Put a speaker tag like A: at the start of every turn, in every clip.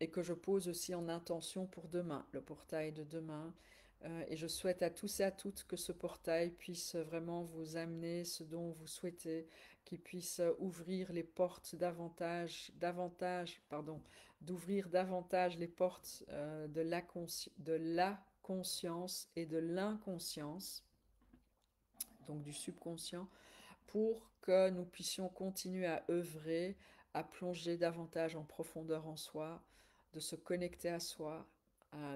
A: et que je pose aussi en intention pour demain, le portail de demain. Et je souhaite à tous et à toutes que ce portail puisse vraiment vous amener ce dont vous souhaitez, qu'il puisse ouvrir les portes d'ouvrir davantage les portes de la conscience et de l'inconscience, donc du subconscient, pour que nous puissions continuer à œuvrer, à plonger davantage en profondeur en soi, de se connecter à soi,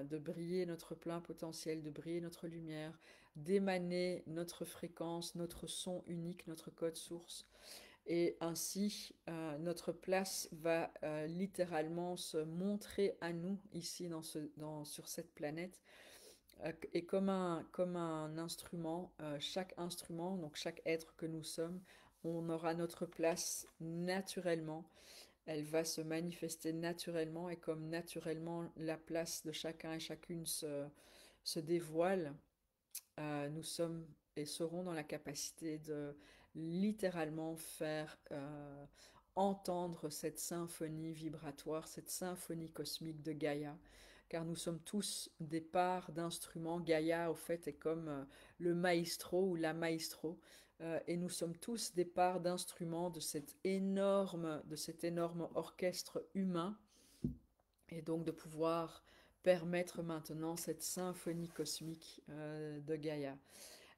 A: de briller notre plein potentiel, de briller notre lumière, d'émaner notre fréquence, notre son unique, notre code source. Et ainsi, notre place va littéralement se montrer à nous ici sur cette planète et comme un instrument, chaque instrument, donc chaque être que nous sommes, on aura notre place naturellement. Elle va se manifester naturellement et comme naturellement la place de chacun et chacune se dévoile, nous sommes et serons dans la capacité de littéralement faire entendre cette symphonie vibratoire, cette symphonie cosmique de Gaïa, car nous sommes tous des parts d'instruments. Gaïa, au fait, est comme le maestro ou la maestro, et nous sommes tous des parts d'instruments de cet énorme orchestre humain, et donc de pouvoir permettre maintenant cette symphonie cosmique de Gaïa.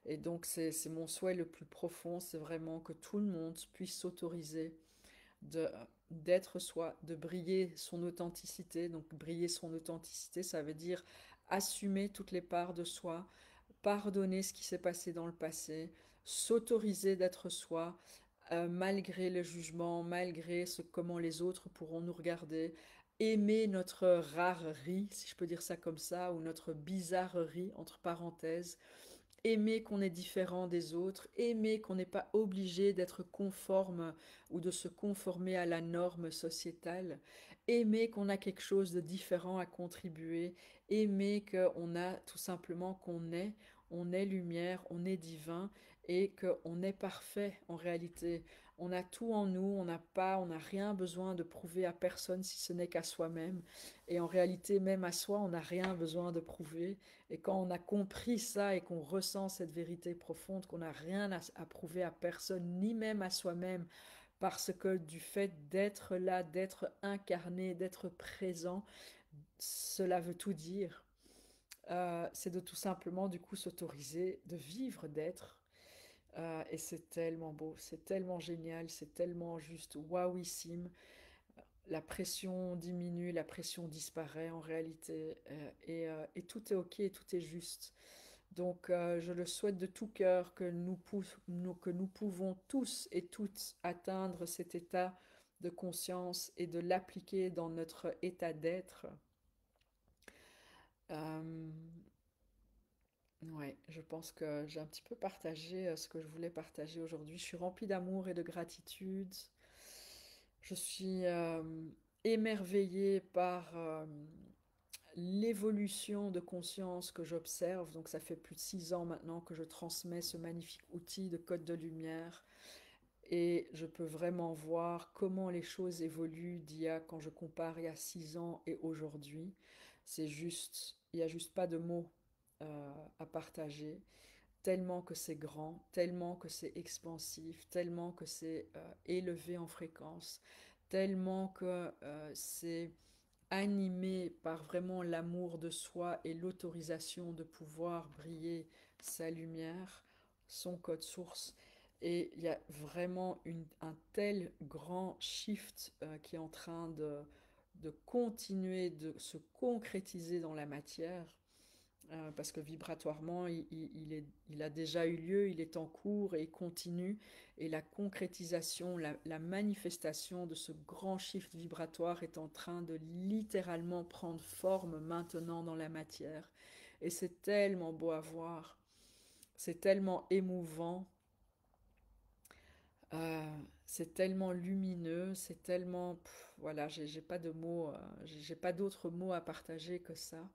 A: Et donc c'est mon souhait le plus profond, c'est vraiment que tout le monde puisse s'autoriser de d'être soi, de briller son authenticité. Donc briller son authenticité, ça veut dire assumer toutes les parts de soi, pardonner ce qui s'est passé dans le passé, s'autoriser d'être soi, malgré le jugement, malgré comment les autres pourront nous regarder, aimer notre rarerie, si je peux dire ça comme ça, ou notre bizarrerie, entre parenthèses, aimer qu'on est différent des autres, aimer qu'on n'est pas obligé d'être conforme ou de se conformer à la norme sociétale, aimer qu'on a quelque chose de différent à contribuer, aimer qu'on a tout simplement on est lumière, on est divin et qu'on est parfait en réalité. On a tout en nous, on n'a rien besoin de prouver à personne si ce n'est qu'à soi-même. Et en réalité, même à soi, on n'a rien besoin de prouver. Et quand on a compris ça et qu'on ressent cette vérité profonde, qu'on n'a rien à prouver à personne, ni même à soi-même, parce que du fait d'être là, d'être incarné, d'être présent, cela veut tout dire. C'est de tout simplement du coup s'autoriser de vivre, d'être. Et c'est tellement beau, c'est tellement génial, c'est tellement juste wowissime. La pression diminue, la pression disparaît en réalité, et tout est ok, tout est juste. Donc je le souhaite de tout cœur que nous pouvons tous et toutes atteindre cet état de conscience et de l'appliquer dans notre état d'être. Euh, ouais, je pense que j'ai un petit peu partagé ce que je voulais partager aujourd'hui. Je suis remplie d'amour et de gratitude. Je suis émerveillée par l'évolution de conscience que j'observe. Donc ça fait plus de 6 ans maintenant que je transmets ce magnifique outil de code de lumière. Et je peux vraiment voir comment les choses évoluent quand je compare il y a 6 ans et aujourd'hui. C'est juste, il n'y a juste pas de mots à partager. Tellement que c'est grand, tellement que c'est expansif, tellement que c'est élevé en fréquence, tellement que c'est animé par vraiment l'amour de soi et l'autorisation de pouvoir briller sa lumière, son code source. Et il y a vraiment un tel grand shift qui est en train de continuer de se concrétiser dans la matière, parce que vibratoirement, il a déjà eu lieu, il est en cours et il continue. Et la concrétisation, la manifestation de ce grand shift vibratoire est en train de littéralement prendre forme maintenant dans la matière. Et c'est tellement beau à voir, c'est tellement émouvant, c'est tellement lumineux, c'est tellement... voilà, j'ai pas de mots, j'ai pas d'autres mots à partager que ça.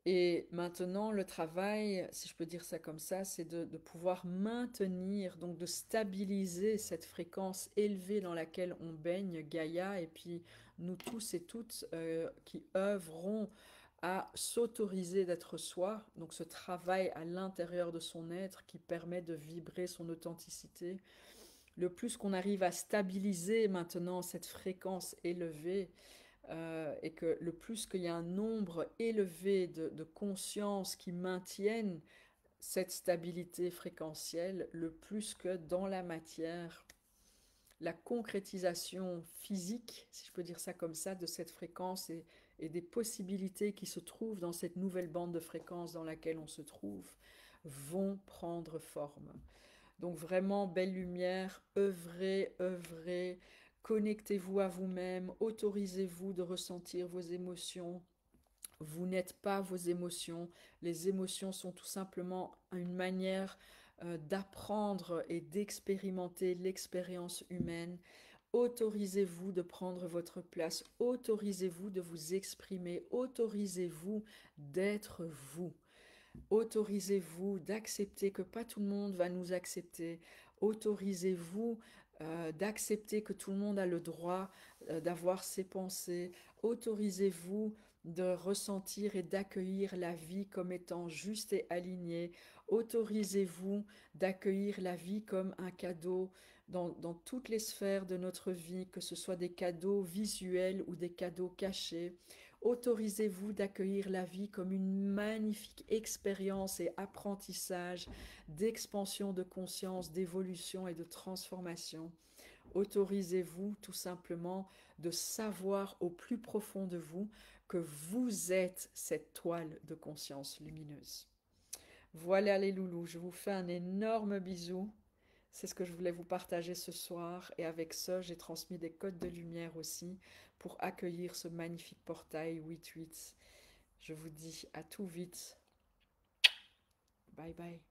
A: Et maintenant, le travail, si je peux dire ça comme ça, c'est de pouvoir maintenir, donc de stabiliser cette fréquence élevée dans laquelle on baigne Gaïa, et puis nous tous et toutes qui œuvrons à s'autoriser d'être soi, donc ce travail à l'intérieur de son être qui permet de vibrer son authenticité. Le plus qu'on arrive à stabiliser maintenant cette fréquence élevée, et que le plus qu'il y a un nombre élevé de consciences qui maintiennent cette stabilité fréquentielle, le plus que dans la matière, la concrétisation physique, si je peux dire ça comme ça, de cette fréquence et des possibilités qui se trouvent dans cette nouvelle bande de fréquences dans laquelle on se trouve, vont prendre forme. Donc vraiment, belle lumière, œuvrez, œuvrez, connectez-vous à vous-même, autorisez-vous de ressentir vos émotions. Vous n'êtes pas vos émotions. Les émotions sont tout simplement une manière d'apprendre et d'expérimenter l'expérience humaine. Autorisez-vous de prendre votre place, autorisez-vous de vous exprimer, autorisez-vous d'être vous. Autorisez-vous d'accepter que pas tout le monde va nous accepter. Autorisez-vous d'accepter que tout le monde a le droit d'avoir ses pensées. Autorisez-vous de ressentir et d'accueillir la vie comme étant juste et alignée. Autorisez-vous d'accueillir la vie comme un cadeau dans toutes les sphères de notre vie, que ce soit des cadeaux visuels ou des cadeaux cachés. Autorisez-vous d'accueillir la vie comme une magnifique expérience et apprentissage d'expansion de conscience, d'évolution et de transformation. Autorisez-vous tout simplement de savoir au plus profond de vous que vous êtes cette toile de conscience lumineuse. Voilà les loulous, je vous fais un énorme bisou. C'est ce que je voulais vous partager ce soir. Et avec ça, j'ai transmis des codes de lumière aussi pour accueillir ce magnifique portail 8-8. Je vous dis à tout vite. Bye bye.